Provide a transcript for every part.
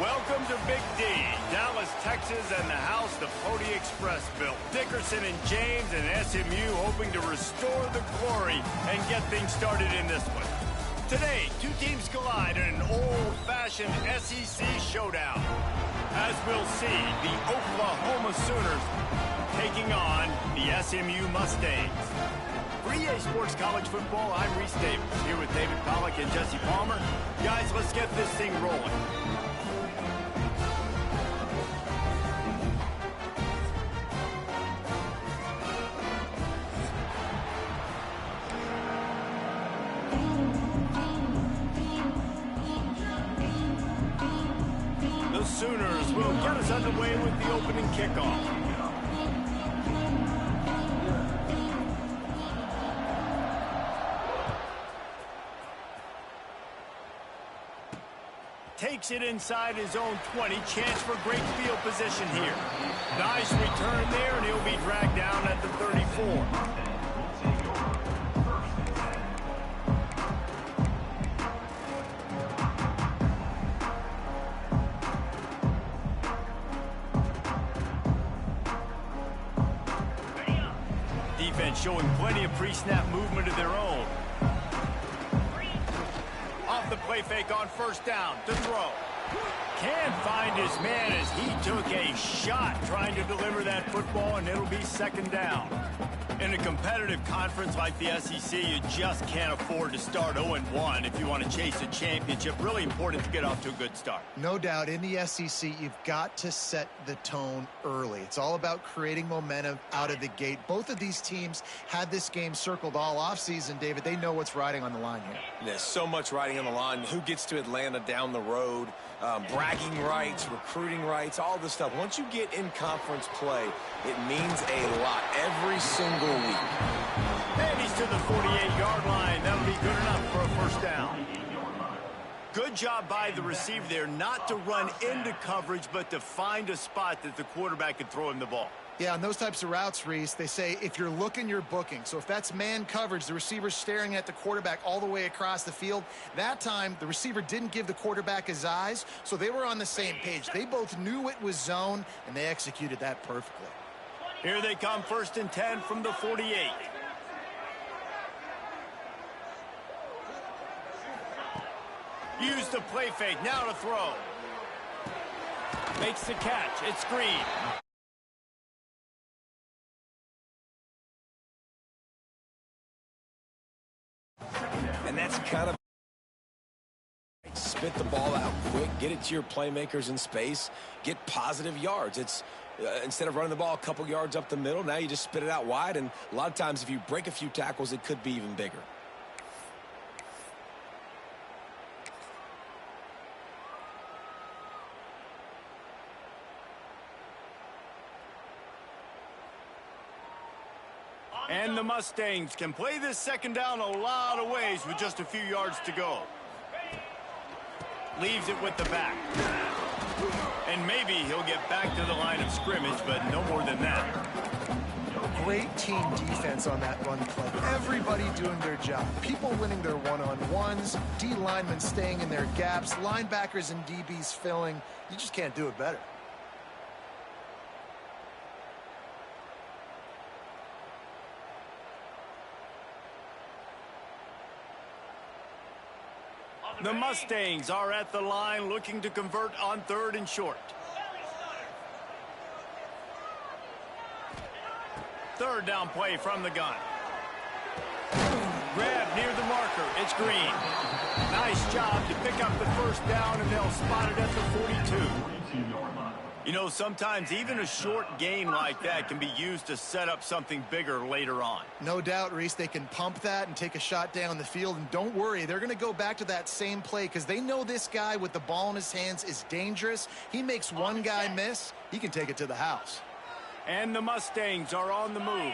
Welcome to Big D, Dallas, Texas, and the house the Pony Express built. Dickerson and James and SMU hoping to restore the glory and get things started in this one. Today, two teams collide in an old-fashioned SEC showdown. As we'll see, the Oklahoma Sooners taking on the SMU Mustangs. For EA Sports College Football, I'm Reese Davis, here with David Pollack and Jesse Palmer. Guys, let's get this thing rolling. The Sooners will get us underway with the opening kickoff. Takes it inside his own 20. Chance for great field position here. Nice return there, and he'll be dragged down at the 34. Defense showing plenty of pre-snap movement of their own. Off the play fake on first down to throw. Can't find his man as he took a shot trying to deliver that football, and it'll be second down. In a competitive conference like the SEC, you just can't afford to start 0-1 if you want to chase a championship. Really important to get off to a good start. No doubt, in the SEC, you've got to set the tone early. It's all about creating momentum out of the gate. Both of these teams had this game circled all offseason, David. They know what's riding on the line here. There's so much riding on the line. Who gets to Atlanta down the road? Bragging rights, recruiting rights, all this stuff. Once you get in conference play, it means a lot every single week. And he's to the 48-yard line. That'll be good enough for a first down. Good job by the receiver there not to run into coverage, but to find a spot that the quarterback could throw him the ball. Yeah, on those types of routes, Reese, they say if you're looking, you're booking. So if that's man coverage, the receiver's staring at the quarterback all the way across the field. That time, the receiver didn't give the quarterback his eyes, so they were on the same page. They both knew it was zone, and they executed that perfectly. Here they come, 1st and 10 from the 48. Use the play fake, now to throw. Makes the catch, it's Green. And that's kind of spit the ball out quick, get it to your playmakers in space, get positive yards. It's instead of running the ball a couple yards up the middle, now you just spit it out wide, and a lot of times if you break a few tackles, it could be even bigger. And the Mustangs can play this second down a lot of ways with just a few yards to go. Leaves it with the back. And maybe he'll get back to the line of scrimmage, but no more than that. Great team defense on that run play. Everybody doing their job. People winning their one-on-ones, D linemen staying in their gaps, linebackers and DBs filling. You just can't do it better. The Mustangs are at the line looking to convert on 3rd and short. 3rd down play from the gun. Grab near the marker. It's Green. Nice job to pick up the first down, and they'll spot it at the 42. You know, sometimes even a short gain like that can be used to set up something bigger later on. No doubt, Reese, they can pump that and take a shot down the field. And don't worry, they're going to go back to that same play because they know this guy with the ball in his hands is dangerous. He makes one guy miss, he can take it to the house. And the Mustangs are on the move.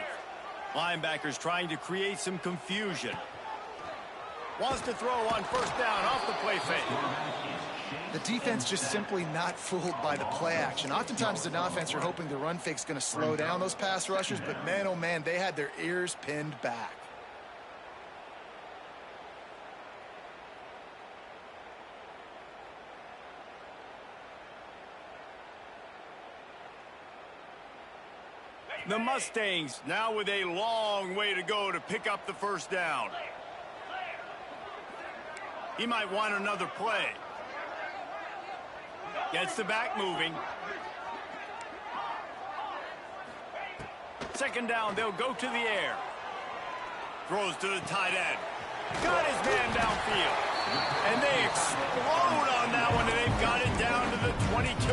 Linebackers trying to create some confusion. Wants to throw on first down off the play fake. The defense just simply not fooled by the play action. Oftentimes, the offense are hoping the run fake's going to slow down those pass rushers, but man, oh man, they had their ears pinned back. The Mustangs now with a long way to go to pick up the first down. He might want another play. Gets the back moving. Second down, they'll go to the air. Throws to the tight end. Got his man downfield. And they explode on that one, and they've got it down to the 22.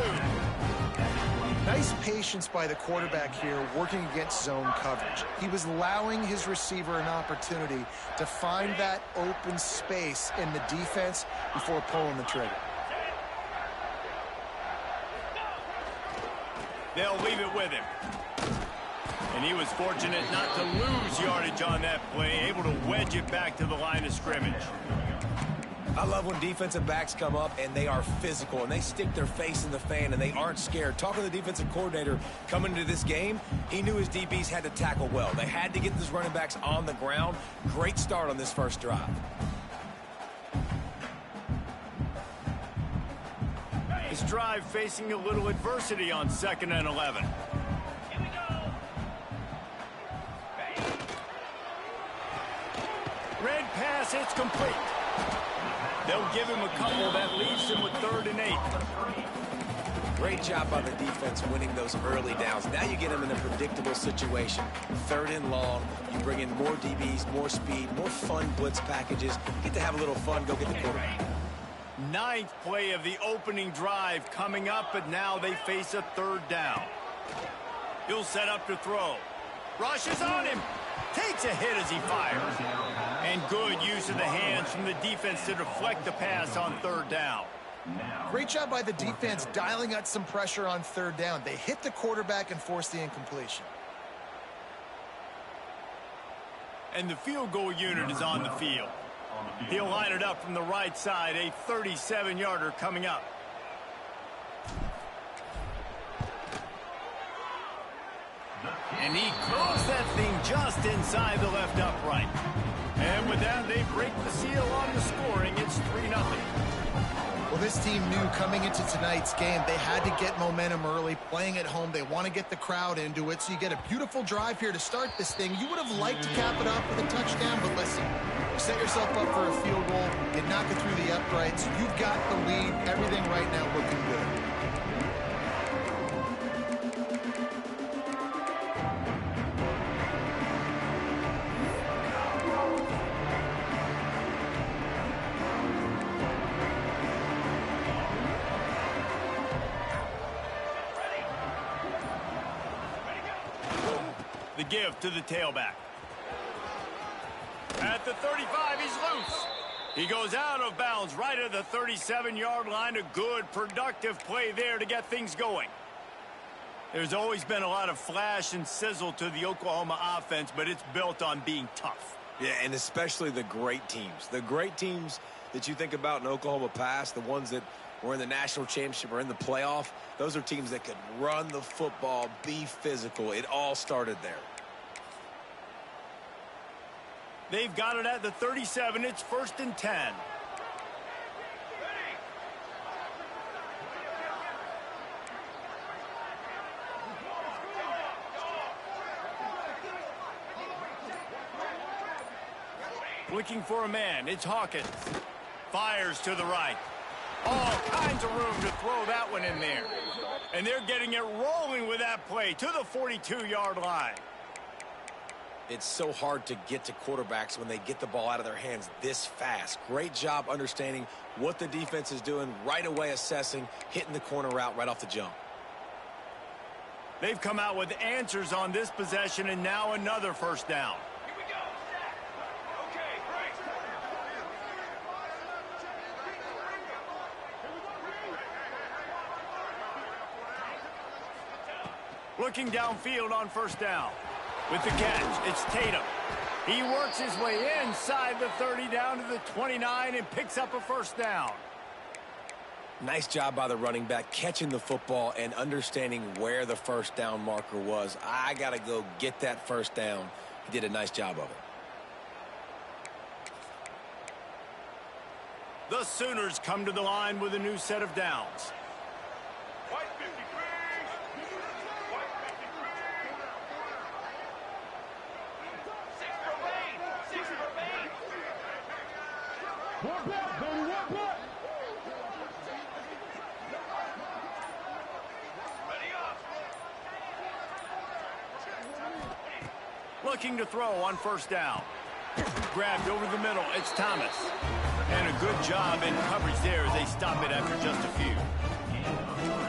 Nice patience by the quarterback here working against zone coverage. He was allowing his receiver an opportunity to find that open space in the defense before pulling the trigger. They'll leave it with him. And he was fortunate not to lose yardage on that play, able to wedge it back to the line of scrimmage. I love when defensive backs come up and they are physical and they stick their face in the fan and they aren't scared. Talking to the defensive coordinator coming into this game, he knew his DBs had to tackle well. They had to get these running backs on the ground. Great start on this first drive. This drive facing a little adversity on 2nd and 11. Red pass, it's complete. They'll give him a couple. That leaves him with 3rd and 8. Great job by the defense winning those early downs. Now you get them in a predictable situation. 3rd and long. You bring in more DBs, more speed, more fun blitz packages. Get to have a little fun. Go get the quarterback. 9th play of the opening drive coming up, but now they face a 3rd down. He'll set up to throw. Rushes on him. Takes a hit as he fires. And good use of the hands from the defense to deflect the pass on 3rd down. Great job by the defense dialing out some pressure on 3rd down. They hit the quarterback and forced the incompletion. And the field goal unit is on the field. He'll line it up from the right side, a 37-yarder coming up. And he curls that thing just inside the left upright. And with that, they break the seal on the scoring. It's 3-0. Well, this team knew coming into tonight's game they had to get momentum early. Playing at home, they want to get the crowd into it. So you get a beautiful drive here to start this thing. You would have liked to cap it off with a touchdown, but listen, you set yourself up for a field goal. You knock it through the uprights. You've got the lead. Everything right now looking good. The give to the tailback. At the 35, he's loose. He goes out of bounds right at the 37-yard line. A good, productive play there to get things going. There's always been a lot of flash and sizzle to the Oklahoma offense, but it's built on being tough. Yeah, and especially the great teams. The great teams that you think about in Oklahoma past, the ones that were in the national championship or in the playoff, those are teams that could run the football, be physical. It all started there. They've got it at the 37. It's 1st and 10. Looking for a man. It's Hawkins. Fires to the right. All kinds of room to throw that one in there. And they're getting it rolling with that play to the 42-yard line. It's so hard to get to quarterbacks when they get the ball out of their hands this fast. Great job understanding what the defense is doing, right away assessing, hitting the corner route right off the jump. They've come out with answers on this possession, and now another 1st down. Here we go. Okay, great. Looking downfield on 1st down. With the catch, it's Tatum. He works his way inside the 30 down to the 29 and picks up a 1st down. Nice job by the running back catching the football and understanding where the 1st down marker was. I got to go get that 1st down. He did a nice job of it. The Sooners come to the line with a new set of downs. White 53. White 53. Looking to throw on first down. Grabbed over the middle. It's Thomas. And a good job in coverage there as they stop it after just a few.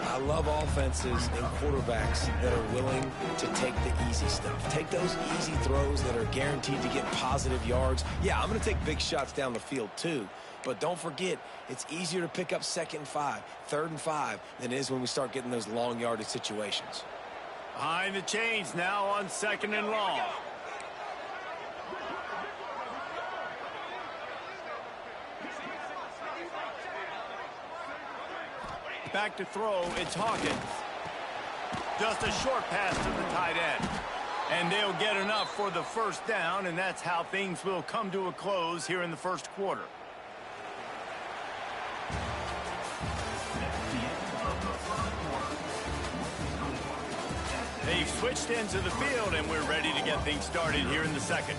I love offenses and quarterbacks that are willing to take the easy stuff. Take those easy throws that are guaranteed to get positive yards. Yeah, I'm going to take big shots down the field too. But don't forget, it's easier to pick up 2nd and 5, 3rd and 5 than it is when we start getting those long yardage situations. Behind the chains now on 2nd and long. Back to throw, it's Hawkins. Just a short pass to the tight end. And they'll get enough for the first down, and that's how things will come to a close here in the first quarter. They've switched into the field, and we're ready to get things started here in the second.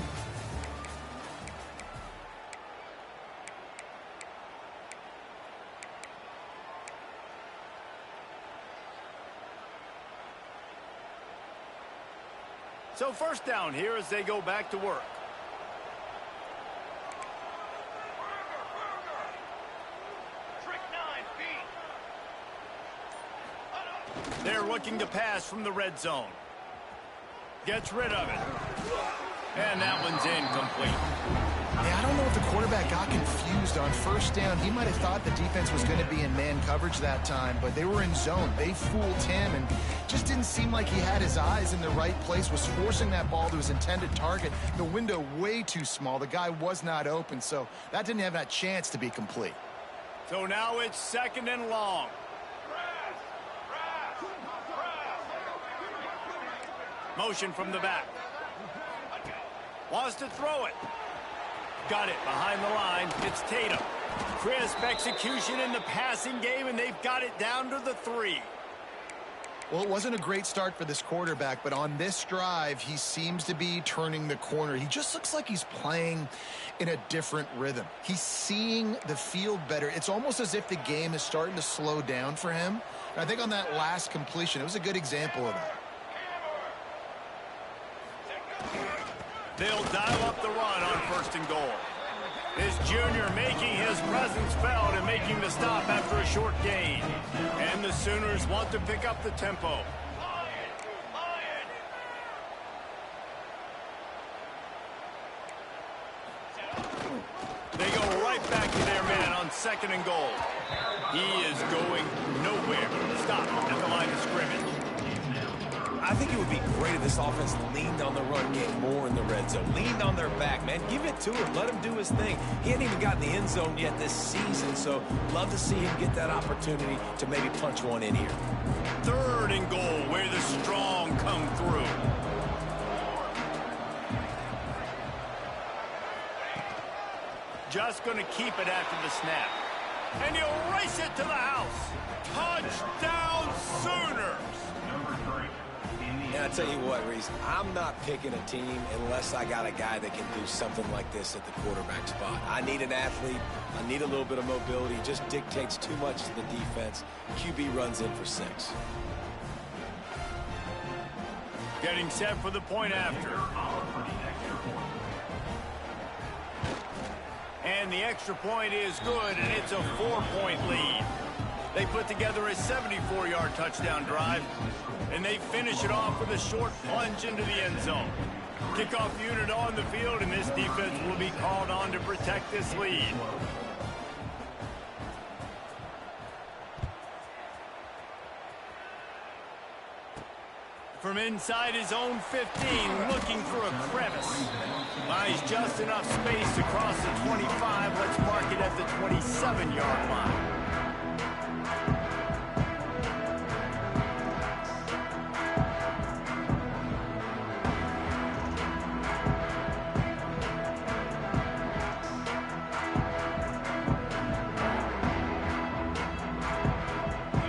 So first down here as they go back to work. Trick 9 feet. They're looking to pass from the red zone. Gets rid of it. And that one's incomplete. Yeah, I don't know if the quarterback got confused on first down. He might have thought the defense was going to be in man coverage that time, but they were in zone. They fooled him and just didn't seem like he had his eyes in the right place, was forcing that ball to his intended target. The window way too small. The guy was not open, so that didn't have that chance to be complete. So now it's 2nd and long. Motion from the back. Wants to throw it. Got it behind the line. It's Tatum. Crisp execution in the passing game, and they've got it down to the 3. Well, it wasn't a great start for this quarterback, but on this drive, he seems to be turning the corner. He just looks like he's playing in a different rhythm. He's seeing the field better. It's almost as if the game is starting to slow down for him. And I think on that last completion, it was a good example of that. They'll dial up the run on 1st and goal. This junior making his presence felt and making the stop after a short gain. And the Sooners want to pick up the tempo. They go right back to their man on 2nd and goal. He is going nowhere. Stop at the line of scrimmage. I think it would be great if this offense leaned on the run game more in the red zone. Leaned on their back, man. Give it to him. Let him do his thing. He hadn't even gotten the end zone yet this season, so love to see him get that opportunity to maybe punch one in here. 3rd and goal, where the strong come through. Just going to keep it after the snap. And he'll race it to the house. Touchdown, Sooners! And I tell you what, Reese, I'm not picking a team unless I got a guy that can do something like this at the quarterback spot. I need an athlete. I need a little bit of mobility. It just dictates too much to the defense. QB runs in for 6. Getting set for the point after. And the extra point is good, and it's a 4-point lead. They put together a 74-yard touchdown drive, and they finish it off with a short plunge into the end zone. Kickoff unit on the field, and this defense will be called on to protect this lead. From inside his own 15, looking for a crevice. Buys just enough space to cross the 25. Let's mark it at the 27-yard line.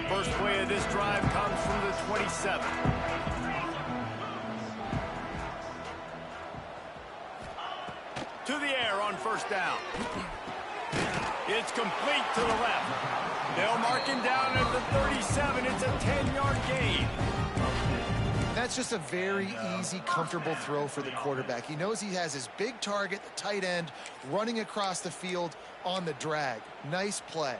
First play of this drive comes from the 27. To the air on first down. It's complete to the left. They'll mark him down at the 37. It's a 10-yard gain. That's just a very easy, comfortable throw for the quarterback. He knows he has his big target, the tight end, running across the field on the drag. Nice play.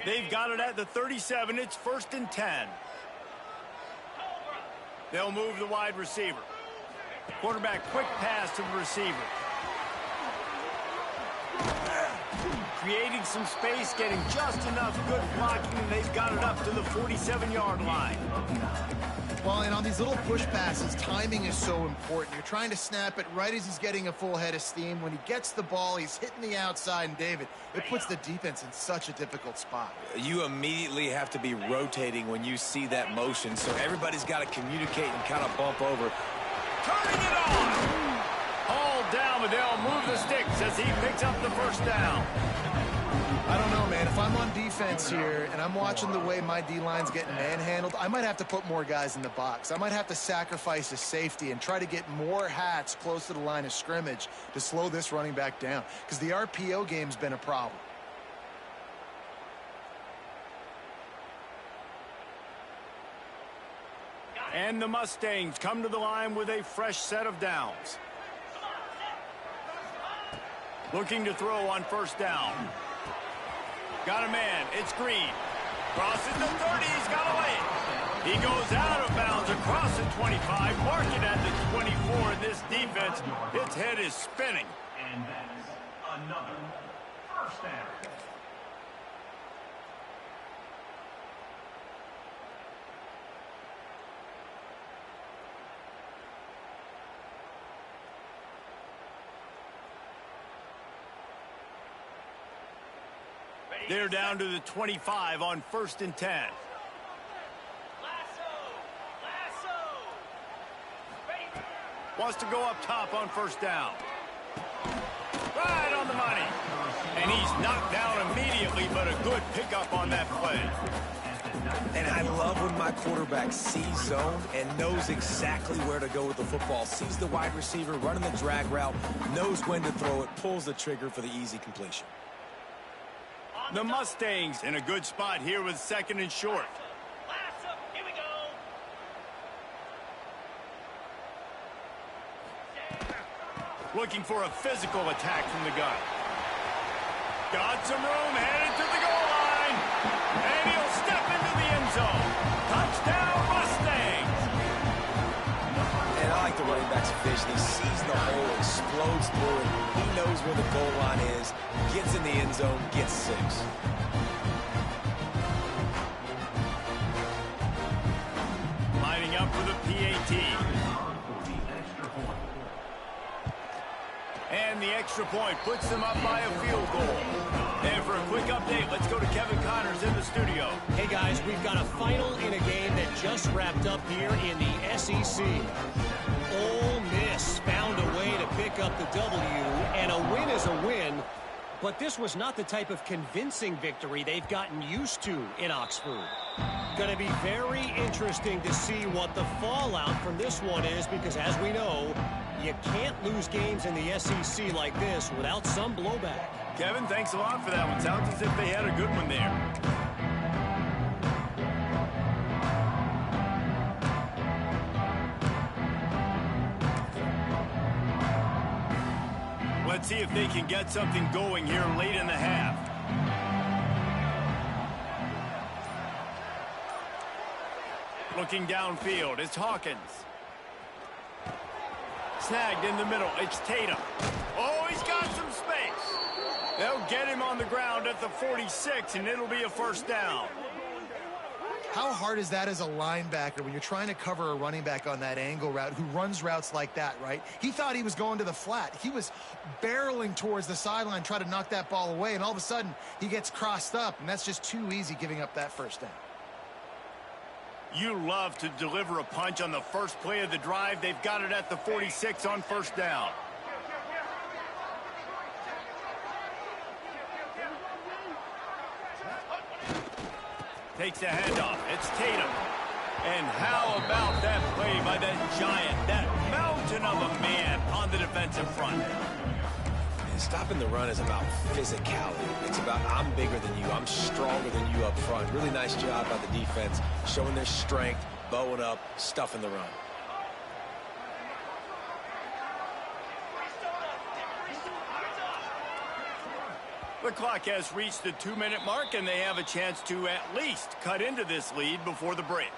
They've got it at the 37. It's 1st and 10. They'll move the wide receiver. Quarterback quick pass to the receiver. Creating some space, getting just enough good blocking, and they've got it up to the 47-yard line. Well, and on these little push passes, timing is so important. You're trying to snap it right as he's getting a full head of steam. When he gets the ball, he's hitting the outside, and David, it puts the defense in such a difficult spot. You immediately have to be rotating when you see that motion, so everybody's got to communicate and kind of bump over. Turning it on! Hauled down, but they'll move the sticks as he picks up the first down. I don't know, man. If I'm on defense here and I'm watching the way my D-line's getting manhandled, I might have to put more guys in the box. I might have to sacrifice a safety and try to get more hats close to the line of scrimmage to slow this running back down, because the RPO game's been a problem. And the Mustangs come to the line with a fresh set of downs. Looking to throw on first down. Got a man. It's Green. Crosses the 30. He's got away. He goes out of bounds across the 25. Mark it at the 24. In this defense, its head is spinning. And that is another first down. They're down to the 25 on 1st and 10. Wants to go up top on first down. Right on the money. And he's knocked down immediately, but a good pickup on that play. And I love when my quarterback sees zone and knows exactly where to go with the football. Sees the wide receiver running the drag route, knows when to throw it, pulls the trigger for the easy completion. The Mustangs in a good spot here with 2nd and short. Here we go. Looking for a physical attack from the gun. Got some room, headed to the goal line. And he'll step into the end zone. Touchdown, Mustangs. And I like the running back's vision. He sees the hole, explodes through it. He knows where the goal line is, gets in the end zone, gets 6. Lining up for the PAT. And the extra point puts them up by a field goal. And for a quick update, let's go to Kevin Connors in the studio. Hey guys, we've got a final in a game that just wrapped up here in the SEC. Ole Miss found a way to pick up the W, and a win is a win, but this was not the type of convincing victory they've gotten used to in Oxford. Going to be very interesting to see what the fallout from this one is, because as we know, you can't lose games in the SEC like this without some blowback. Kevin, thanks a lot for that one. Sounds as if they had a good one there. Let's see if they can get something going here late in the half. Looking downfield, it's Hawkins. Snagged in the middle, it's Tatum. Oh, he's got some space. They'll get him on the ground at the 46, and it'll be a first down. How hard is that as a linebacker when you're trying to cover a running back on that angle route who runs routes like that, right? He thought he was going to the flat. He was barreling towards the sideline, trying to knock that ball away, and all of a sudden he gets crossed up, and that's just too easy giving up that first down. You love to deliver a punch on the first play of the drive. They've got it at the 46 on first down. Takes the handoff. It's Tatum. And how about play by that giant, that mountain of a man on the defensive front. Stopping the run is about physicality. It's about I'm bigger than you, I'm stronger than you up front. Really nice job by the defense, showing their strength, bowing up, stuffing the run. The clock has reached the 2-minute mark, and they have a chance to at least cut into this lead before the break.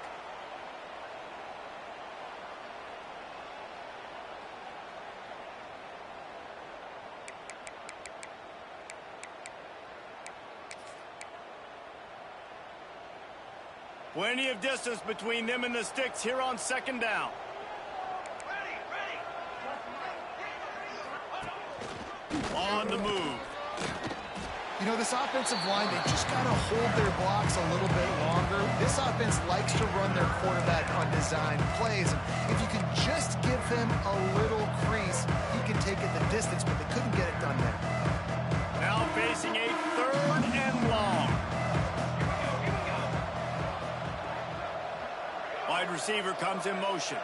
Plenty of distance between them and the sticks here on second down. On the move. You know, this offensive line, they just got to hold their blocks a little bit longer. This offense likes to run their quarterback on design plays. And if you can just give him a little crease, he can take it the distance, but they couldn't get it done there. Now facing a 3rd and long. Wide receiver comes in motion.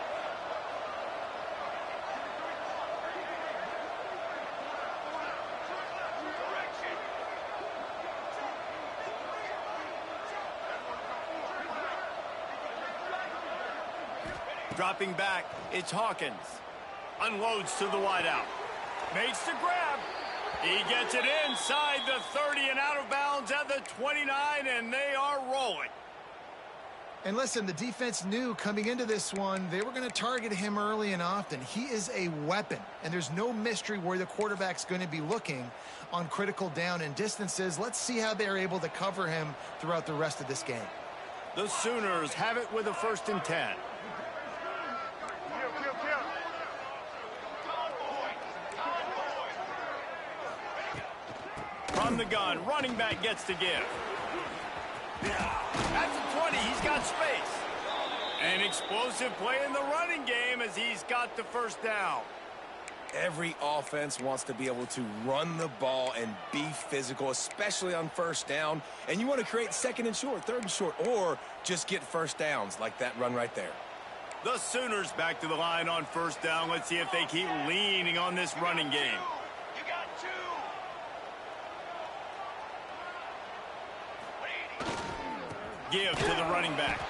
Dropping back, it's Hawkins. Unloads to the wideout. Makes the grab. He gets it inside the 30 and out of bounds at the 29, and they are rolling. And listen, the defense knew coming into this one, they were going to target him early and often. He is a weapon, and there's no mystery where the quarterback's going to be looking on critical down and distances. Let's see how they're able to cover him throughout the rest of this game. The Sooners have it with a 1st and 10. From the gun, running back gets to give. At the 20, he's got space. An explosive play in the running game as he's got the 1st down. Every offense wants to be able to run the ball and be physical, especially on 1st down. And you want to create 2nd and short, 3rd and short, or just get 1st downs like that run right there. The Sooners back to the line on 1st down. Let's see if they keep leaning on this running game. Give to the running back.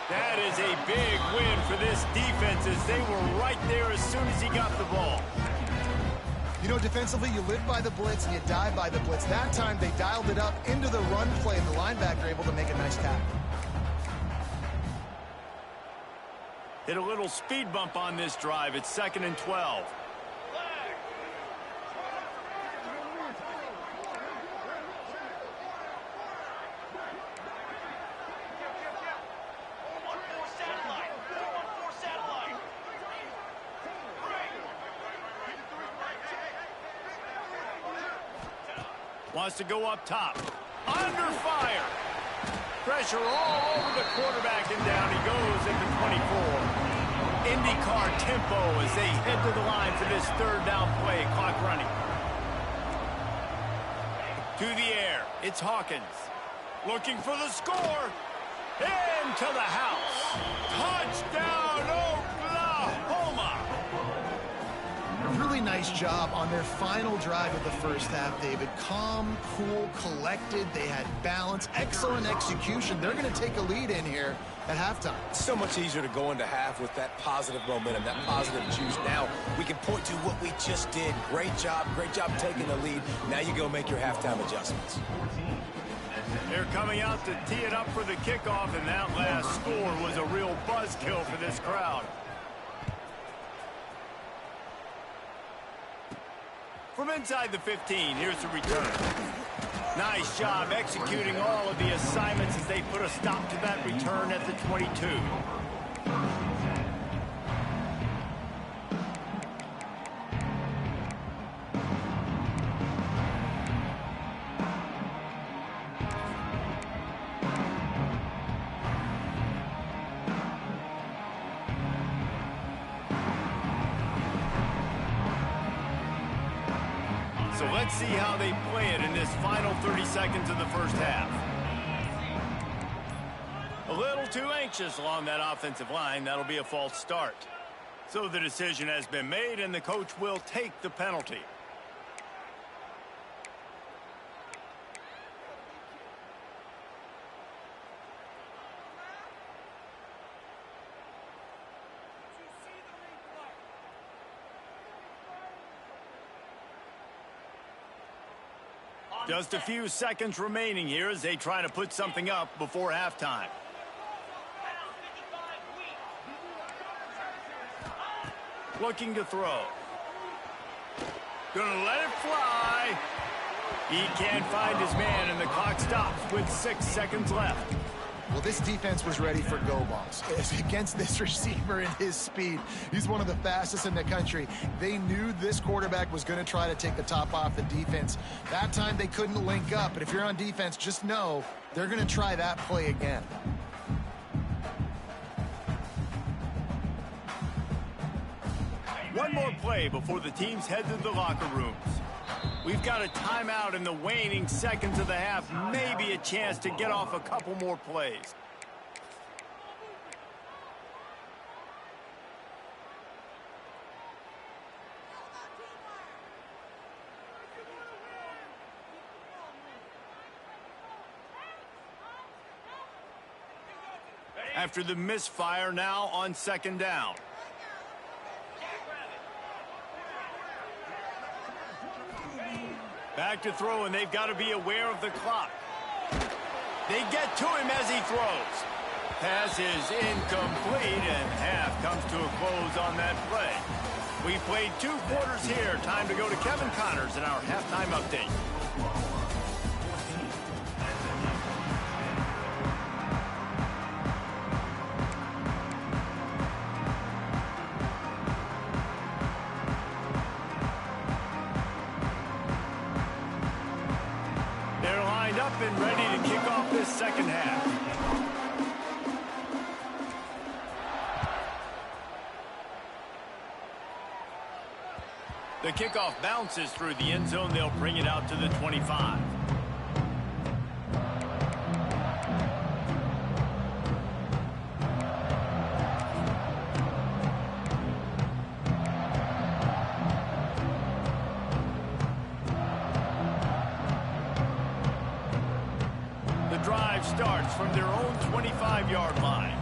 That is a big win for this defense as they were right there as soon as he got the ball. You know, defensively, you live by the blitz and you die by the blitz. That time, they dialed it up into the run play, and the linebacker able to make a nice tackle. Hit a little speed bump on this drive. It's 2nd and 12. Wants to go up top. Under fire. Pressure all over the quarterback, and down he goes at the 24. IndyCar tempo as they head to the line for this 3rd down play. Clock running. To the air. It's Hawkins. Looking for the score. Into the house. Touchdown, Oklahoma. Really nice job on their final drive of the 1st half, David. Calm, cool, collected. They had balance. Excellent execution. They're going to take a lead in here at halftime. It's so much easier to go into half with that positive momentum, that positive juice. Now we can point to what we just did. Great job taking the lead. Now you go make your halftime adjustments. They're coming out to tee it up for the kickoff, and that last score was a real buzzkill for this crowd. From inside the 15, here's the return. Nice job executing all of the assignments as they put a stop to that return at the 22. So let's see how they play it in this final 30 seconds of the 1st half. A A little too anxious along that offensive line. That'll be a false start. So the decision has been made, and the coach will take the penalty. Just a few seconds remaining here as they try to put something up before halftime. Looking to throw. Gonna let it fly. He can't find his man, and the clock stops with 6 seconds left. Well, this defense was ready for go balls. Against this receiver and his speed, he's one of the fastest in the country. They knew this quarterback was going to try to take the top off the defense. That time they couldn't link up, but if you're on defense, just know they're going to try that play again. One more play before the teams head to the locker rooms. We've got a timeout in the waning seconds of the half. Maybe a chance to get off a couple more plays. After the misfire, now on second down. Back to throw, and they've got to be aware of the clock. They get to him as he throws. Pass is incomplete, and half comes to a close on that play. We played 2 quarters here. Time to go to Kevin Connors in our halftime update. Up and ready to kick off this second half. The kickoff bounces through the end zone. They'll bring it out to the 25. Starts from their own 25-yard line.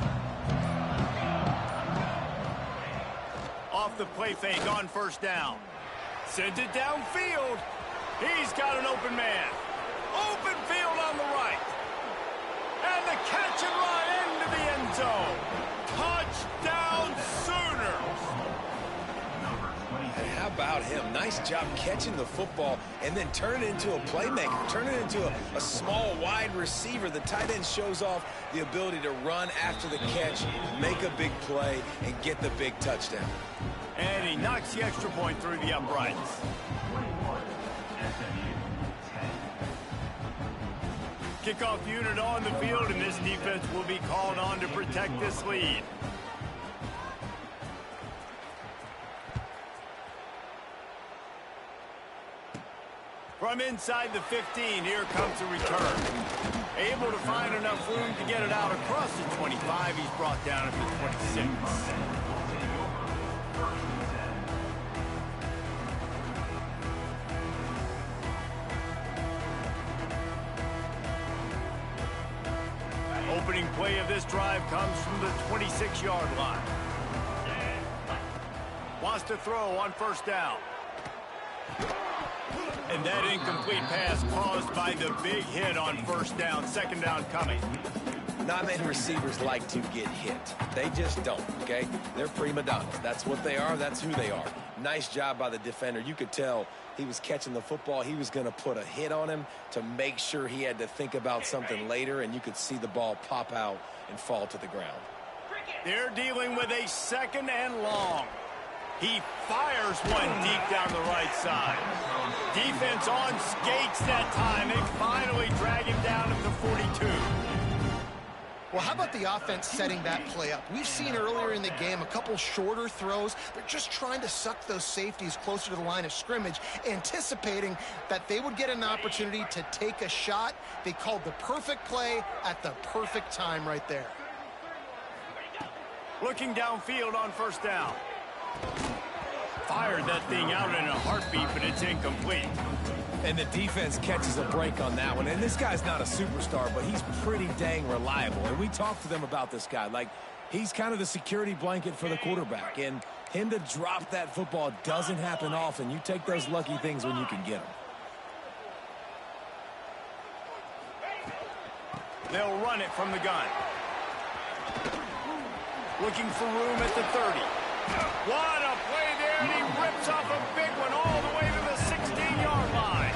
Off the play fake on first down. Sends it downfield. He's got an open man. Open field on the right. And the catch and run into the end zone. Touchdown Sooners. And how about him? Nice job catching the football and then turn it into a playmaker. Turn it into a small, wide receiver. The tight end shows off the ability to run after the catch, make a big play, and get the big touchdown. And he knocks the extra point through the uprights. Kickoff unit on the field, and this defense will be called on to protect this lead. From inside the 15, here comes the return. Able to find enough room to get it out across the 25. He's brought down at the 26. Opening play of this drive comes from the 26-yard line. Wants to throw on first down. And that incomplete pass caused by the big hit on first down. Second down coming. Not many receivers like to get hit. They just don't, okay? They're prima donnas. That's what they are. That's who they are. Nice job by the defender. You could tell he was catching the football. He was going to put a hit on him to make sure he had to think about something later, and you could see the ball pop out and fall to the ground. They're dealing with a second and long. He fires one deep down the right side. Defense on skates that time. They finally drag him down at the 42. Well, how about the offense setting that play up? We've seen earlier in the game a couple shorter throws. They're just trying to suck those safeties closer to the line of scrimmage, anticipating that they would get an opportunity to take a shot. They called the perfect play at the perfect time right there. Looking downfield on first down. Fired that thing out in a heartbeat, but it's incomplete. And the defense catches a break on that one. And this guy's not a superstar, but he's pretty dang reliable. And we talked to them about this guy. Like, he's kind of the security blanket for the quarterback. And him to drop that football doesn't happen often. You take those lucky things when you can get them. They'll run it from the gun. Looking for room at the 30. What a play there, and he rips off a big one all the way to the 16-yard line.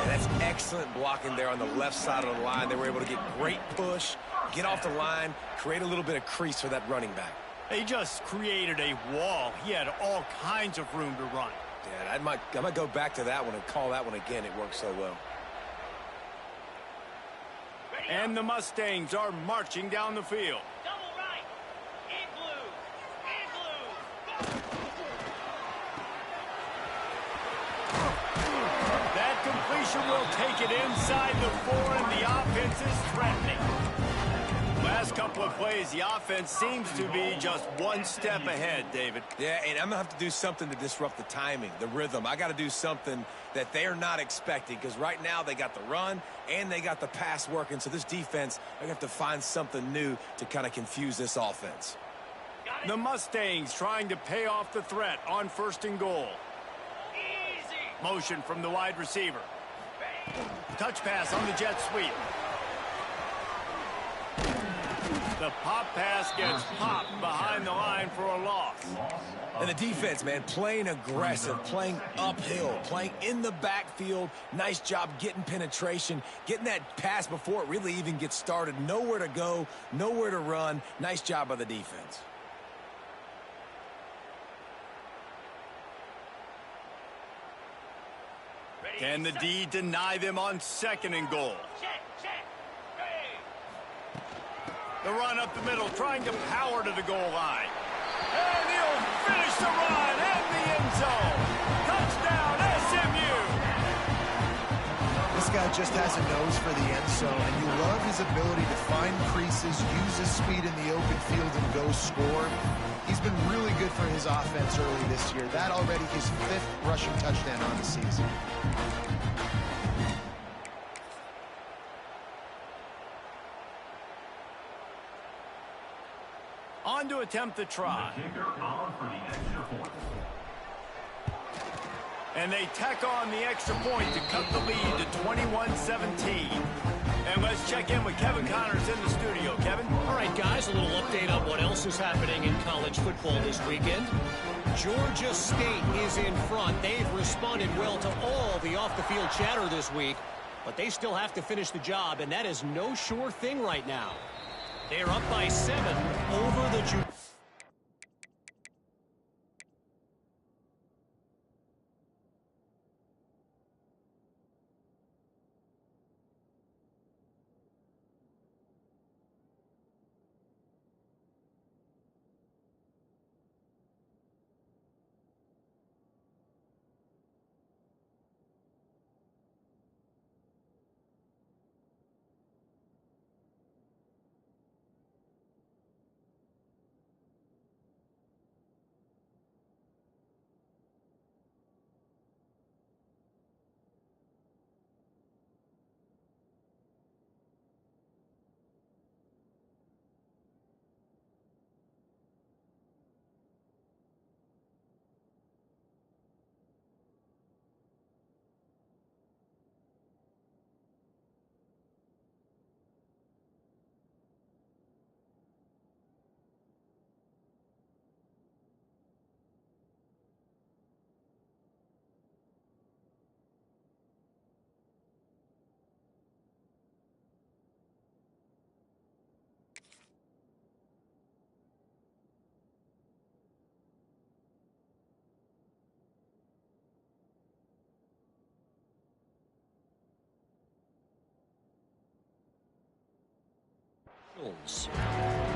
And that's excellent blocking there on the left side of the line. They were able to get great push, get off the line, create a little bit of crease for that running back. They just created a wall. He had all kinds of room to run. Yeah, I might go back to that one and call that one again. It worked so well. And the Mustangs are marching down the field. Double right. In blue. In blue. That completion will take it inside the 4, and the offense is threatening. Last couple of plays, the offense seems to be just one step ahead, David. Yeah, and I'm going to have to do something to disrupt the timing, the rhythm. I got to do something that they're not expecting, because right now they got the run and they got the pass working. So this defense, they're going to have to find something new to kind of confuse this offense. The Mustangs trying to pay off the threat on 1st and goal. Easy. Motion from the wide receiver. Touch pass on the jet sweep. The pop pass gets popped behind the line for a loss. And the defense, man, playing aggressive, playing uphill, playing in the backfield. Nice job getting penetration, getting that pass before it really even gets started. Nowhere to go, nowhere to run. Nice job by the defense. Can the D deny them on 2nd and goal? Check. Check. Hey. The run up the middle, trying to power to the goal line. And he'll finish the run in the end zone. Touchdown, SMU. This guy just has a nose for the end zone, and you love his ability to find creases, use his speed in the open field, and go score. He's been really good for his offense early this year. That already his 5th rushing touchdown on the season. On to attempt the try. Kicker on for the extra point. And they tack on the extra point to cut the lead to 21-17. And let's check in with Kevin Connors in the studio. Kevin? All right, guys, a little update on what else is happening in college football this weekend. Georgia State is in front. They've responded well to all the off-the-field chatter this week, but they still have to finish the job, and that is no sure thing right now. They're up by 7 over the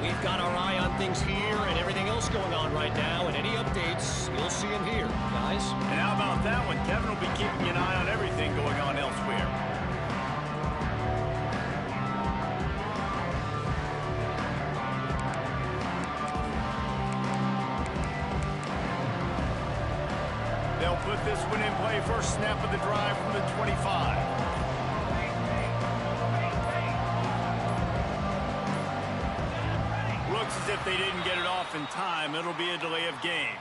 We've got our eye on things here and everything else going on right now, and any updates, you'll see them here, guys. And how about that one? Kevin will be keeping an eye on everything going on elsewhere. They'll put this one in play first snap of the drive from the 25. Looks as if they didn't get it off in time. It'll be a delay of game.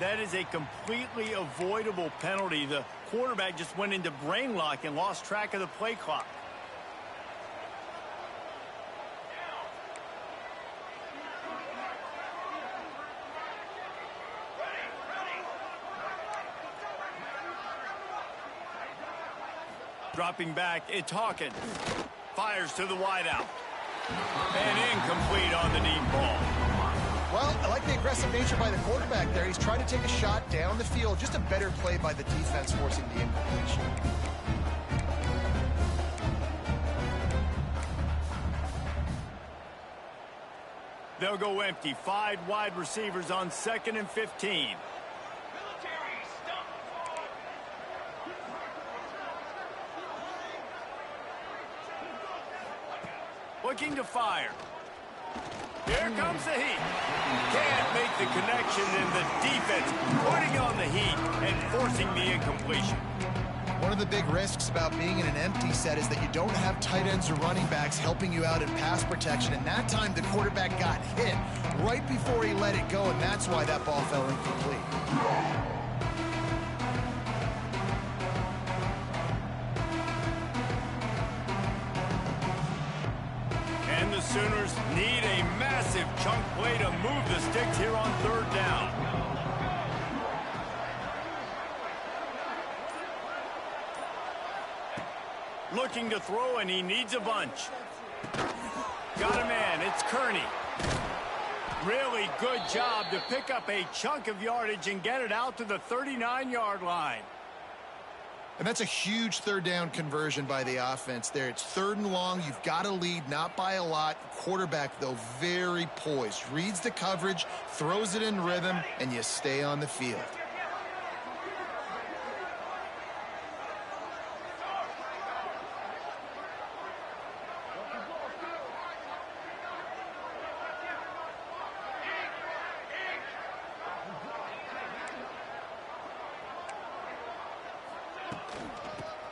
That is a completely avoidable penalty. The quarterback just went into brain lock and lost track of the play clock. Dropping back, it's Hawkins. Fires to the wideout. And incomplete on the deep ball. Well, I like the aggressive nature by the quarterback there. He's trying to take a shot down the field. Just a better play by the defense forcing the incompletion. They'll go empty. 5 wide receivers on 2nd and 15. Looking to fire. Here comes the heat. Can't make the connection, and the defense putting on the heat and forcing the incompletion. One of the big risks about being in an empty set is that you don't have tight ends or running backs helping you out in pass protection, and that time the quarterback got hit right before he let it go, and that's why that ball fell incomplete. Sooners need a massive chunk play to move the sticks here on 3rd down. Looking to throw, and he needs a bunch. Got a man. It's Kearney. Really good job to pick up a chunk of yardage and get it out to the 39-yard line. And that's a huge 3rd down conversion by the offense there. It's 3rd and long. You've got to lead, not by a lot. Quarterback, though, very poised. Reads the coverage, throws it in rhythm, and you stay on the field.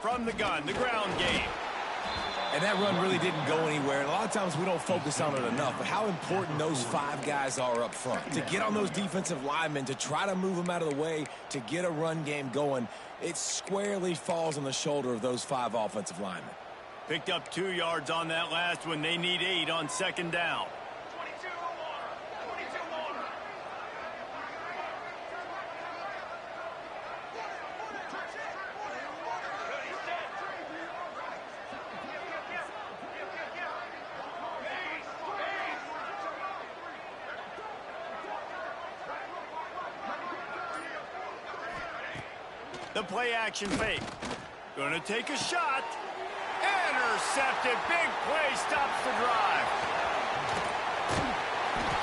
From the gun, the ground game. And that run really didn't go anywhere. And a lot of times we don't focus on it enough, but how important those 5 guys are up front. To get on those defensive linemen, to try to move them out of the way, to get a run game going, it squarely falls on the shoulder of those 5 offensive linemen. Picked up 2 yards on that last one. They need 8 on 2nd down. The play action fake. Gonna take a shot. Intercepted. Big play stops the drive.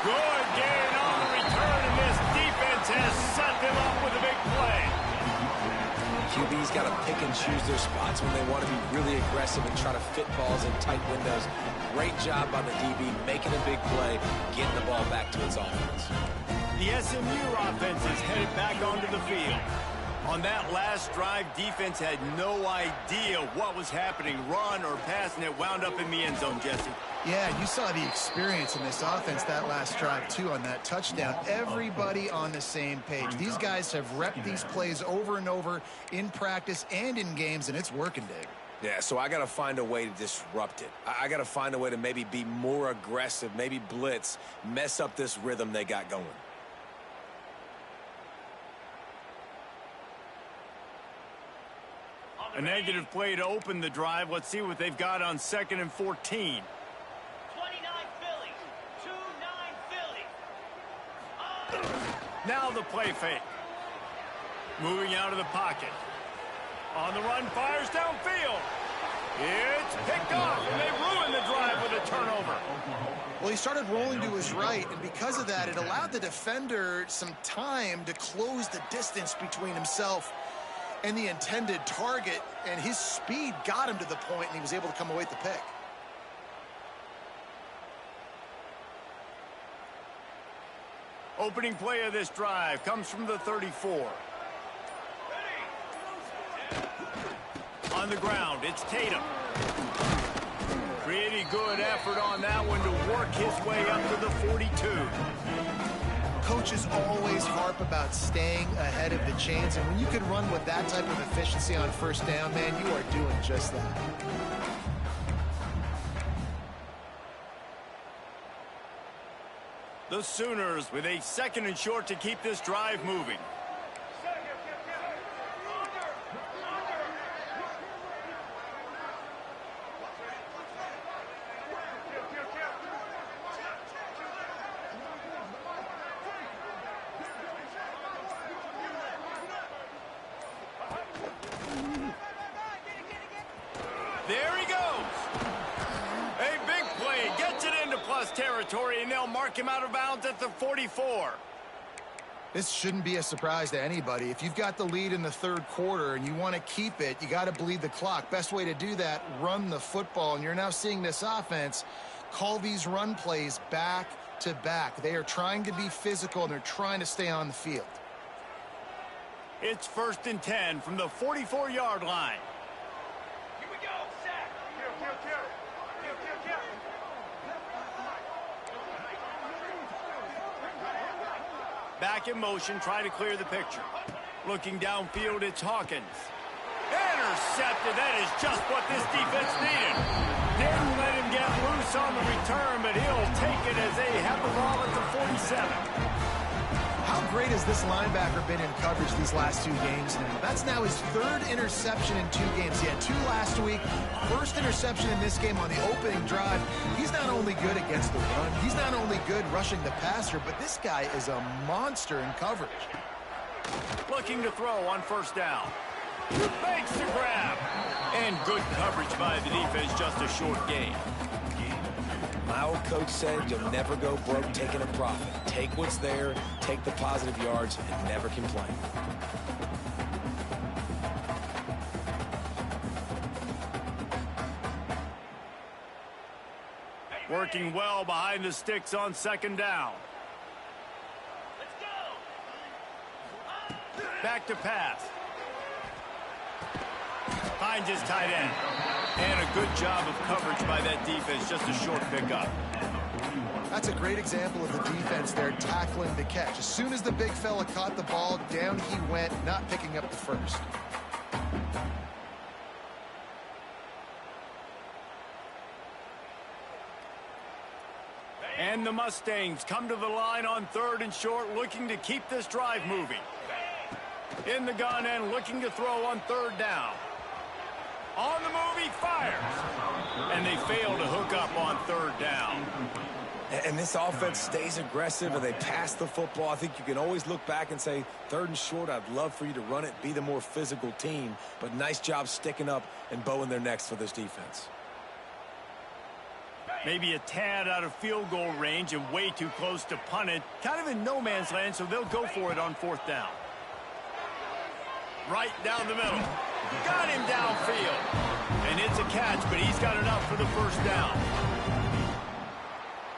Good gain on the return, and this defense has set them up with a big play. QB's got to pick and choose their spots when they want to be really aggressive and try to fit balls in tight windows. Great job by the DB making a big play, getting the ball back to its offense. The SMU offense is headed back onto the field. On that last drive, defense had no idea what was happening, run or pass, and it wound up in the end zone, Jesse. Yeah, you saw the experience in this offense that last drive, too, on that touchdown. Everybody on the same page. These guys have repped these plays over and over in practice and in games, and it's working, Dave. Yeah, so I got to find a way to disrupt it. I got to find a way to maybe be more aggressive, maybe blitz, mess up this rhythm they got going. A negative play to open the drive. Let's see what they've got on 2nd and 14. 29 Philly. 2-9 Philly. Now the play fake. Moving out of the pocket. On the run, fires downfield. It's picked off, and they ruin the drive with a turnover. Well, he started rolling to his right, and because of that, it allowed the defender some time to close the distance between himself and the intended target, and his speed got him to the point, and he was able to come away with the pick. Opening play of this drive comes from the 34. On the ground, it's Tatum. Pretty good effort on that one to work his way up to the 42. Coaches always harp about staying ahead of the chains, and when you can run with that type of efficiency on first down, man, you are doing just that. The Sooners with a 2nd and short to keep this drive moving. There he goes. A big play. Gets it into plus territory, and they'll mark him out of bounds at the 44. This shouldn't be a surprise to anybody. If you've got the lead in the 3rd quarter and you want to keep it, you got to bleed the clock. Best way to do that, run the football. And you're now seeing this offense call these run plays back to back. They are trying to be physical, and they're trying to stay on the field. It's 1st and 10 from the 44-yard line. Back in motion, trying to clear the picture. Looking downfield, it's Hawkins. Intercepted. That is just what this defense needed. Didn't let him get loose on the return, but he'll take it as they have the ball at the 47. How great has this linebacker been in coverage these last 2 games now? That's now his 3rd interception in 2 games. He had 2 last week. 1st interception in this game on the opening drive. He's not only good against the run, he's not only good rushing the passer, but this guy is a monster in coverage. Looking to throw on 1st down. Makes the grab. And good coverage by the defense, just a short gain. My old coach said you'll never go broke taking a profit. Take what's there, take the positive yards, and never complain. Working well behind the sticks on 2nd down. Back to pass. Finds his tight end. And a good job of coverage by that defense. Just a short pickup. That's a great example of the defense there tackling the catch. As soon as the big fella caught the ball, down he went, not picking up the first. And the Mustangs come to the line on 3rd and short, looking to keep this drive moving. In the gun and looking to throw on 3rd down. On the move, he fires. And they fail to hook up on 3rd down. And this offense stays aggressive and they pass the football. I think you can always look back and say, 3rd and short, I'd love for you to run it, be the more physical team. But nice job sticking up and bowing their necks for this defense. Maybe a tad out of field goal range and way too close to punt it. Kind of in no man's land, so they'll go for it on 4th down. Right down the middle. Got him downfield. And it's a catch, but he's got enough for the 1st down.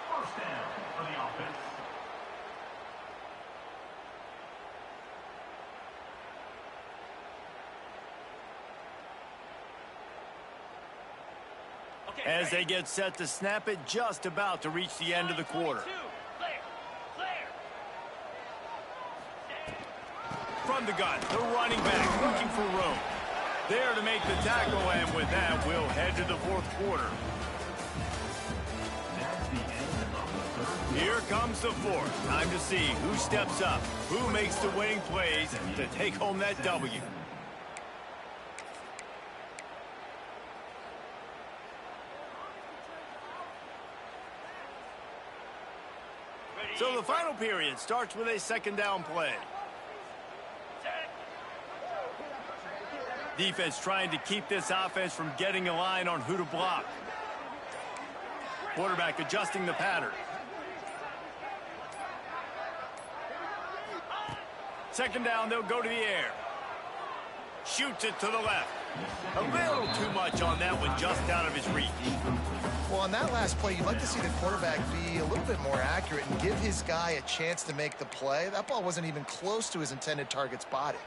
1st down for the offense. As they get set to snap it, just about to reach the end of the quarter. From the gun, the running back looking for room. There to make the tackle, and with that, we'll head to the 4th quarter. Here comes the 4th. Time to see who steps up, who makes the winning plays to take home that W. So the final period starts with a 2nd down play. Defense trying to keep this offense from getting a line on who to block. Quarterback adjusting the pattern. 2nd down, they'll go to the air. Shoots it to the left. A little too much on that one, just out of his reach. Well, on that last play, you'd like to see the quarterback be a little bit more accurate and give his guy a chance to make the play. That ball wasn't even close to his intended target's body.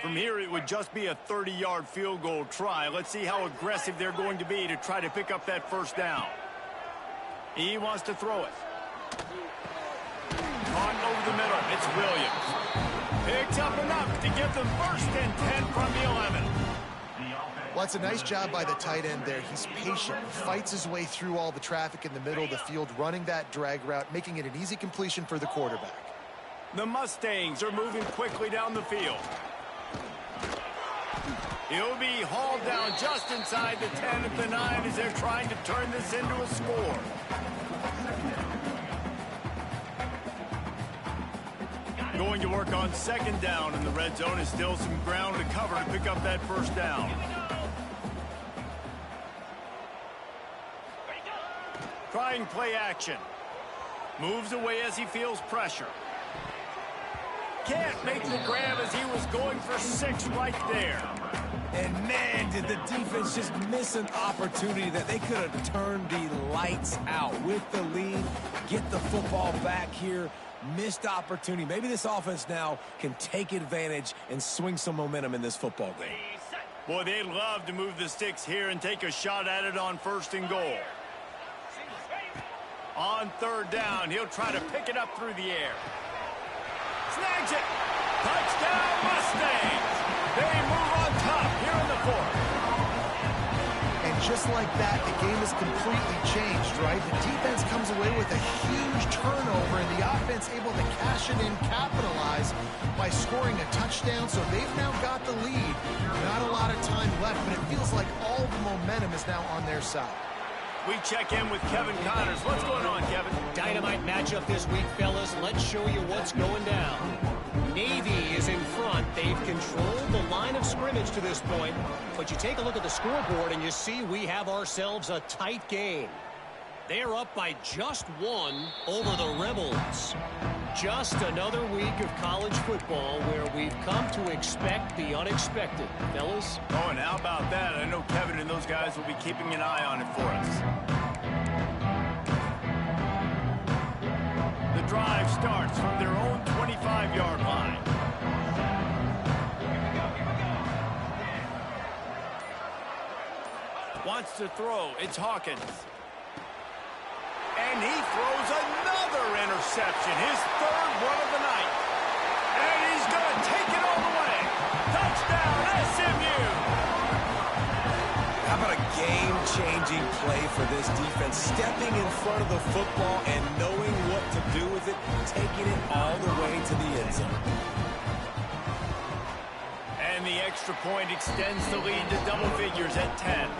From here, it would just be a 30-yard field goal try. Let's see how aggressive they're going to be to try to pick up that first down. He wants to throw it. Caught over the middle. It's Williams. Picks up enough to get them first and 10 from the 11. Well, it's a nice job by the tight end there. He's patient. He fights his way through all the traffic in the middle of the field, running that drag route, making it an easy completion for the quarterback. The Mustangs are moving quickly down the field. He'll be hauled down just inside the 10 at the 9 as they're trying to turn this into a score. Going to work on second down in the red zone. Is still some ground to cover to pick up that first down. Trying play action. Moves away as he feels pressure. Can't make the grab as he was going for 6 right there. And man, did the defense just miss an opportunity that they could have turned the lights out with the lead. Get the football back here. Missed opportunity. Maybe this offense now can take advantage and swing some momentum in this football game. Boy, they'd love to move the sticks here and take a shot at it on first and goal. On third down, he'll try to pick it up through the air. Snags it. Touchdown, Mustangs. They move on top here in the fourth. And just like that, the game is completely changed, right? The defense comes away with a huge turnover, and the offense able to cash it in, capitalize by scoring a touchdown. So they've now got the lead. Not a lot of time left, but it feels like all the momentum is now on their side. We check in with Kevin Connors. What's going on, Kevin? Dynamite matchup this week, fellas. Let's show you what's going down. Navy is in front. They've controlled the line of scrimmage to this point. But you take a look at the scoreboard and you see we have ourselves a tight game. They're up by just 1 over the Rebels. Just another week of college football where we've come to expect the unexpected, fellas. Oh, and how about that? I know Kevin and those guys will be keeping an eye on it for us. The drive starts from their own 25-yard line. Wants to throw. It's Hawkins. And he throws another interception, his 3rd one of the night. And he's going to take it all the way. Touchdown, SMU! How about a game-changing play for this defense? Stepping in front of the football and knowing what to do with it, taking it all the way to the end zone. And the extra point extends the lead to double figures at 10.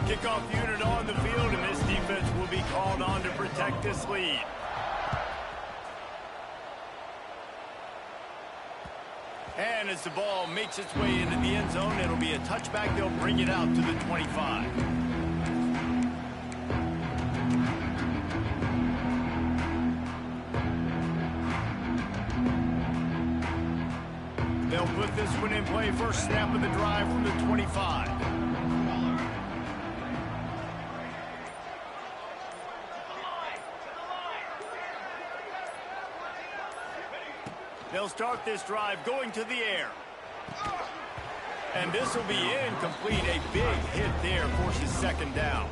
Kickoff unit on the field, and this defense will be called on to protect this lead. And as the ball makes its way into the end zone, it'll be a touchback. They'll bring it out to the 25. They'll put this one in play. First snap of the drive from the 25. They'll start this drive going to the air. And this will be incomplete. A big hit there forces second down.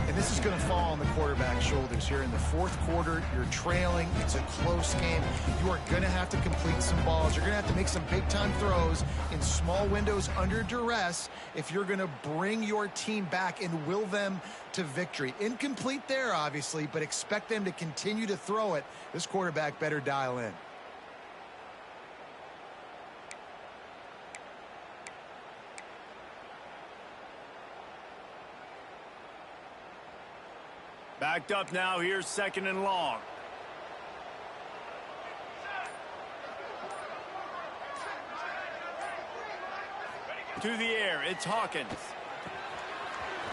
And this is going to fall on the quarterback's shoulders here in the 4th quarter. You're trailing. It's a close game. You are going to have to complete some balls. You're going to have to make some big-time throws in small windows under duress if you're going to bring your team back and will them to victory. Incomplete there, obviously, but expect them to continue to throw it. This quarterback better dial in. Backed up now. Here's 2nd and long. To the air. It's Hawkins.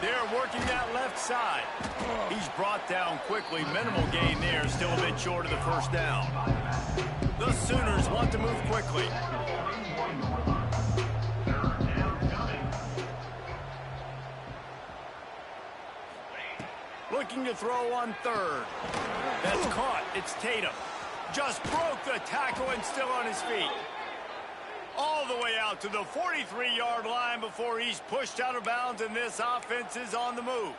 They're working that left side. He's brought down quickly. Minimal gain there. Still a bit short of the first down. The Sooners want to move quickly. looking to throw on third. That's caught. It's Tatum. Just broke the tackle and still on his feet. All the way out to the 43-yard line before he's pushed out of bounds, and this offense is on the move.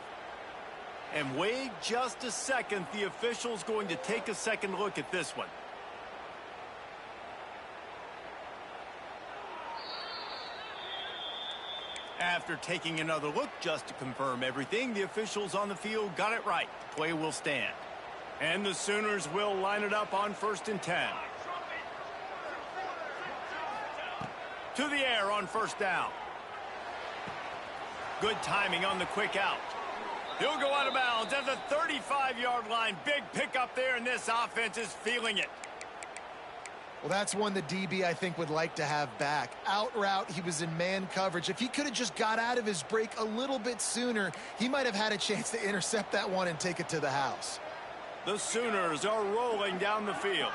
And wait just a second. The official's going to take a second look at this one. After taking another look just to confirm everything, the officials on the field got it right. The play will stand. And the Sooners will line it up on 1st and 10. To the air on 1st down. Good timing on the quick out. He'll go out of bounds at the 35-yard line. Big pickup there, and this offense is feeling it. Well, that's one the DB, I think, would like to have back. Out route, he was in man coverage. If he could have just got out of his break a little bit sooner, he might have had a chance to intercept that one and take it to the house. The Sooners are rolling down the field.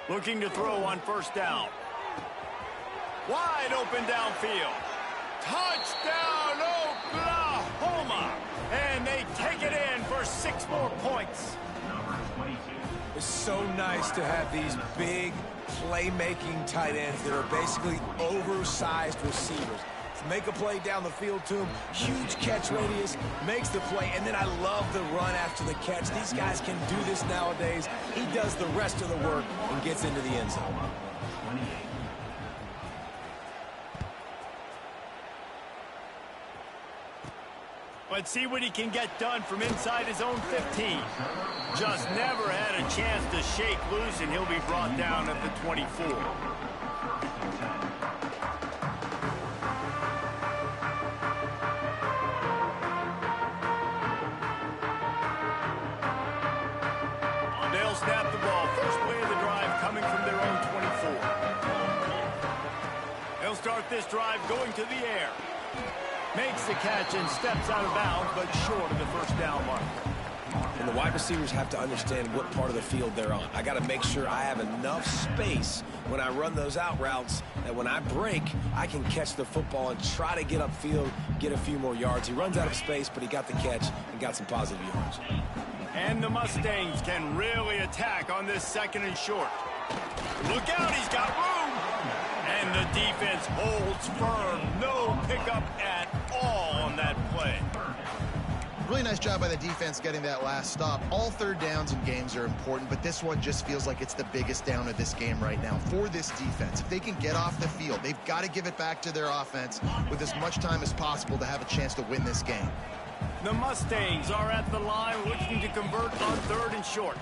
Looking to throw on 1st down. Wide open downfield. Touchdown, Oklahoma! And they take it in for 6 more points. It's so nice to have these big playmaking tight ends that are basically oversized receivers. To make a play down the field to him, huge catch radius, makes the play, and then I love the run after the catch. These guys can do this nowadays. He does the rest of the work and gets into the end zone. Let's see what he can get done from inside his own 15. Just never had a chance to shake loose, and he'll be brought down at the 24. They'll snap the ball. First play of the drive coming from their own 24. They'll start this drive going to the air. Makes the catch and steps out of bounds, but short of the 1st down mark. And the wide receivers have to understand what part of the field they're on. I got to make sure I have enough space when I run those out routes that when I break, I can catch the football and try to get upfield, get a few more yards. He runs out of space, but he got the catch and got some positive yards. And the Mustangs can really attack on this 2nd and short. Look out, he's got room. And the defense holds firm. No pickup at all on that play. Really nice job by the defense getting that last stop. All 3rd downs in games are important, but this one just feels like it's the biggest down of this game right now for this defense. If they can get off the field, they've got to give it back to their offense with as much time as possible to have a chance to win this game. The Mustangs are at the line looking to convert on 3rd and short.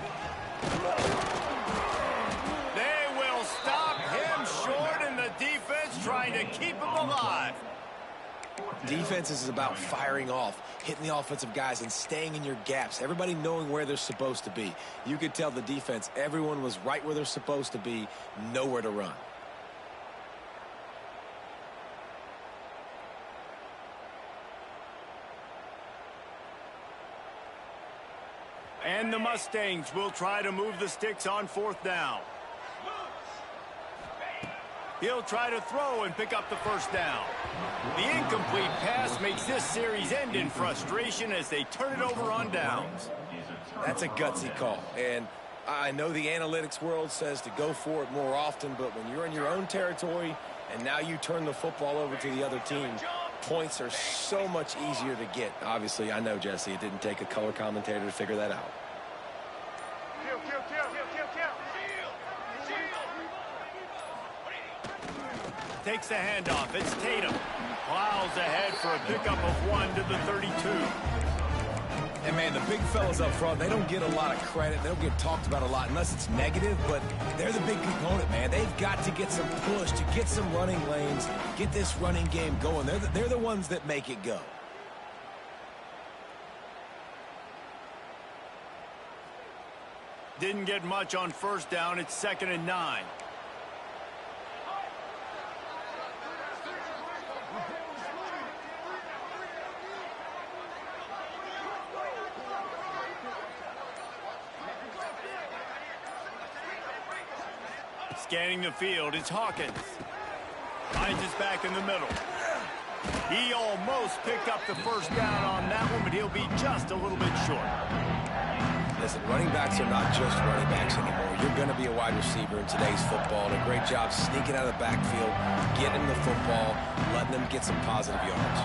They will stop him short, and the defense trying to keep him alive. Defense is about firing off, hitting the offensive guys and staying in your gaps. Everybody knowing where they're supposed to be. You could tell the defense, everyone was right where they're supposed to be, nowhere to run. And the Mustangs will try to move the sticks on 4th down. He'll try to throw and pick up the 1st down. The incomplete pass makes this series end in frustration as they turn it over on downs. That's a gutsy call. And I know the analytics world says to go for it more often, but when you're in your own territory and now you turn the football over to the other team, points are so much easier to get. Obviously, I know, Jesse, it didn't take a color commentator to figure that out. Takes the handoff. It's Tatum. Plows ahead for a pickup of 1 to the 32. And, man, the big fellas up front, they don't get a lot of credit. They don't get talked about a lot unless it's negative, but they're the big component, man. They've got to get some push, to get some running lanes, get this running game going. They're the ones that make it go. Didn't get much on 1st down. It's 2nd and 9. Scanning the field, it's Hawkins. Finds his back in the middle. He almost picked up the first down on that one, but he'll be just a little bit short. Listen, running backs are not just running backs anymore. You're going to be a wide receiver in today's football, and a great job sneaking out of the backfield, getting the football, letting them get some positive yards.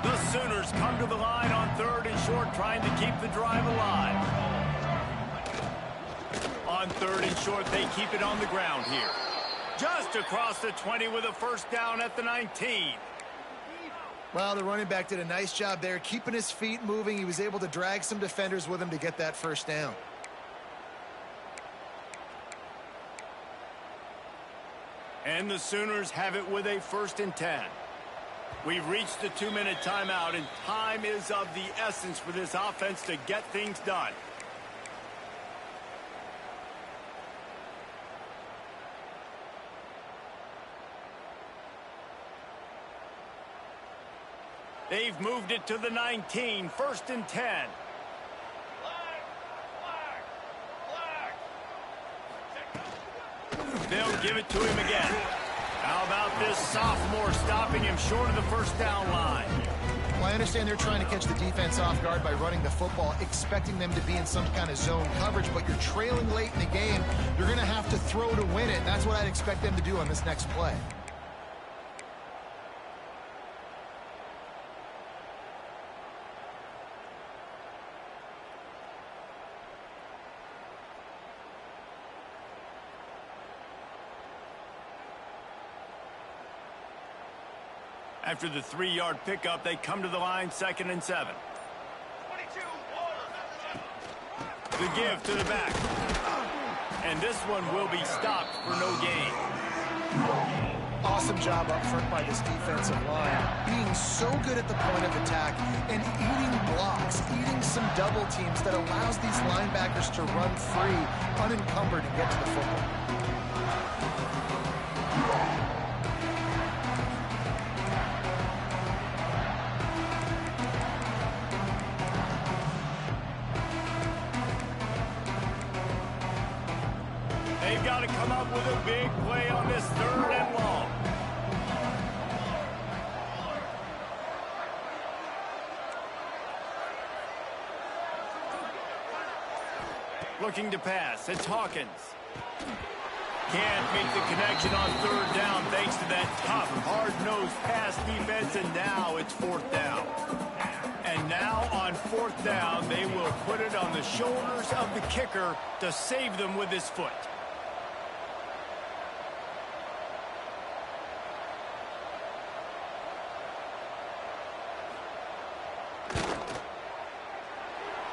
The Sooners come to the line on 3rd and short, trying to keep the drive alive. On 3rd and short, they keep it on the ground here. Just across the 20 with a first down at the 19. Well, the running back did a nice job there, keeping his feet moving. He was able to drag some defenders with him to get that first down. And the Sooners have it with a 1st and 10. We've reached the 2-minute timeout, and time is of the essence for this offense to get things done. They've moved it to the 19, 1st and 10. They'll give it to him again. How about this sophomore stopping him short of the first down line? Well, I understand they're trying to catch the defense off guard by running the football, expecting them to be in some kind of zone coverage, but you're trailing late in the game. You're going to have to throw to win it. That's what I'd expect them to do on this next play. After the 3-yard pickup, they come to the line 2nd and 7. The give to the back. And this one will be stopped for no gain. Awesome job up front by this defensive line, being so good at the point of attack and eating blocks, eating some double teams that allows these linebackers to run free, unencumbered, and get to the football. They've got to come up with a big play on this 3rd and long. Looking to pass, it's Hawkins. Can't make the connection on 3rd down thanks to that tough, hard-nosed pass defense, and now it's 4th down. And now on 4th down, they will put it on the shoulders of the kicker to save them with his foot.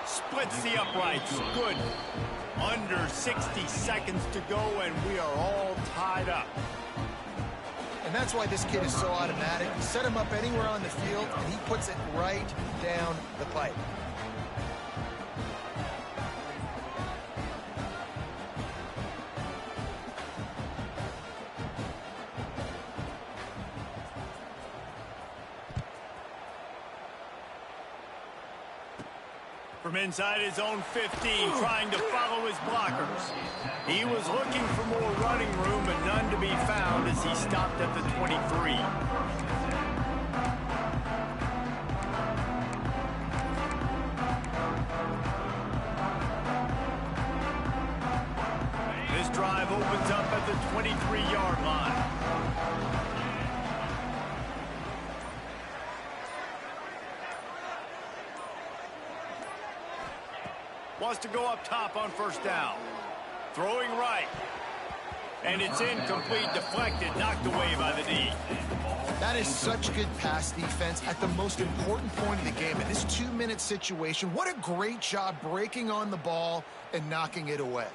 Splits the uprights. Good. Under 60 seconds to go, and we are all tied up. And that's why this kid is so automatic. You set him up anywhere on the field, and he puts it right down the pipe. From inside his own 15, trying to follow his blockers. He was looking for more running room, but none to be found as he stopped at the 23. This drive opens up at the 23-yard line. Wants to go up top on 1st down. Throwing right. And it's incomplete, deflected, knocked away by the D. That is such good pass defense at the most important point of the game. In this 2-minute situation, what a great job breaking on the ball and knocking it away.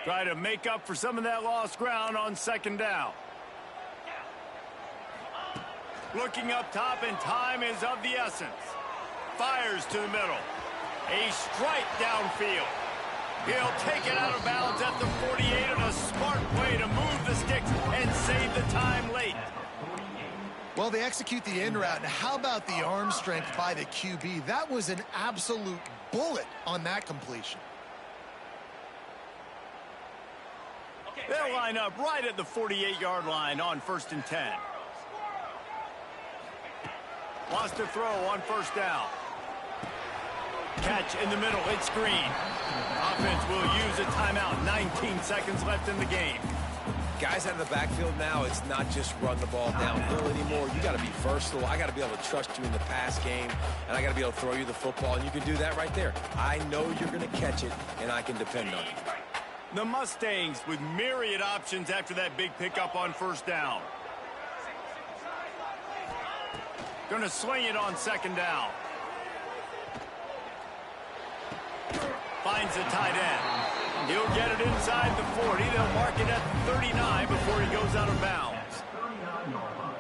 Try to make up for some of that lost ground on 2nd down. Looking up top, and time is of the essence. Fires to the middle. A strike downfield. He'll take it out of bounds at the 48 on a smart play to move the sticks and save the time late. Well, they execute the in route. And how about the arm strength by the QB? That was an absolute bullet on that completion. They'll line up right at the 48-yard line on 1st and 10. Lost to throw on 1st down. Catch in the middle. It's Green. Offense will use a timeout. 19 seconds left in the game. Guys out of the backfield now, it's not just run the ball downhill anymore. You got to be versatile. I got to be able to trust you in the pass game, and I got to be able to throw you the football, and you can do that right there. I know you're going to catch it, and I can depend on it. The Mustangs with myriad options after that big pickup on 1st down. Going to swing it on 2nd down. Finds the tight end. He'll get it inside the 40. They'll mark it at 39 before he goes out of bounds.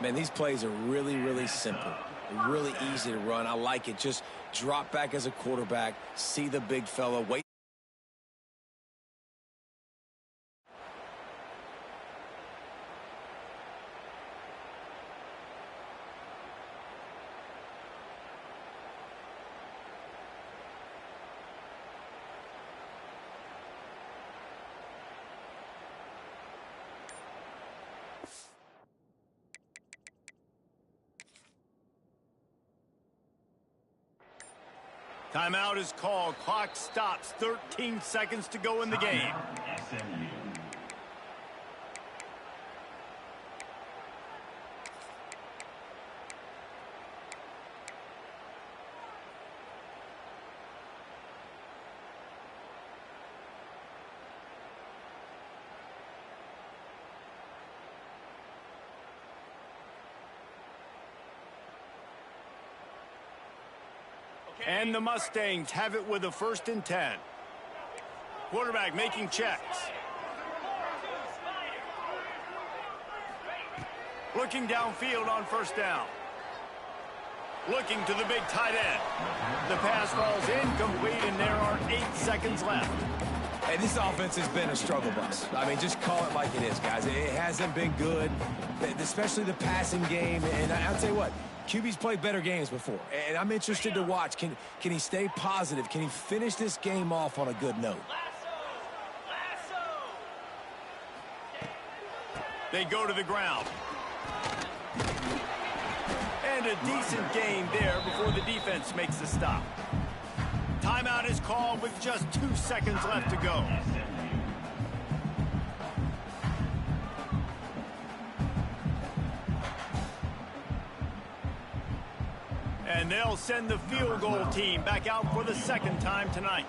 Man, these plays are really, really simple. Really easy to run. I like it. Just drop back as a quarterback, see the big fella, wait. Timeout is called. Clock stops. 13 seconds to go in the game. And the Mustangs have it with a 1st and 10. Quarterback making checks. Looking downfield on 1st down. Looking to the big tight end. The pass falls incomplete, and there are 8 seconds left. Hey, this offense has been a struggle bus. I mean, just call it like it is, guys. It hasn't been good, especially the passing game. And I'll tell you what, QB's played better games before, and I'm interested to watch. Can he stay positive? Can he finish this game off on a good note? They go to the ground. And a decent game there before the defense makes the stop. Timeout is called with just 2 seconds left to go. And they'll send the field goal team back out for the 2nd time tonight.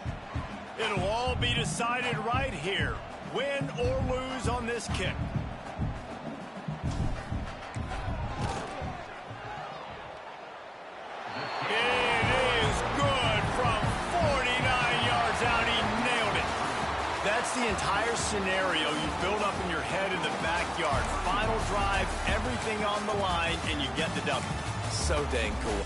It'll all be decided right here. Win or lose on this kick. It is good from 49 yards out. He nailed it. That's the entire scenario you build up in your head in the backyard. Final drive, everything on the line, and you get the W. So dang cool.